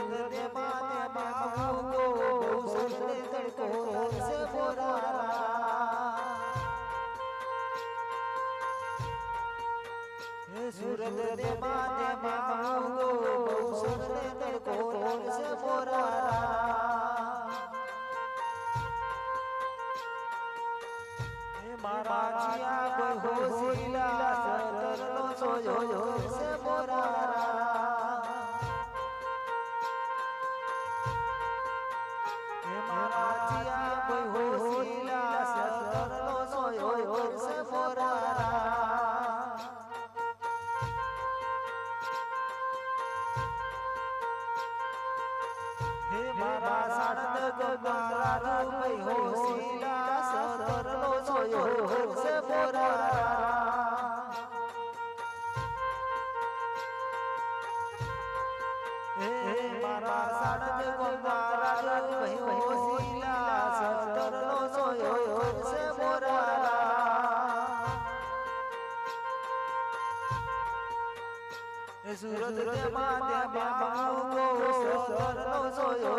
सूरत दे माथे मांगो बहुसर तड़को से बोरारा सूरत दे माथे मांगो बहुसर तड़को से बोरारा मारा जिया कोई होशिला सतरलो सोयो से बोरारा मारा जिया कोई होशिला सतरलो सोयो से बोरारा हे मारा सानंद गोगारा कोई होशिला सतरलो सोयो से बोरारा मारा सानंद गोगारा कोई होशिला सतरलो सोयो से बोरारा सूरत दे माथे मांगो सतरलो सोयो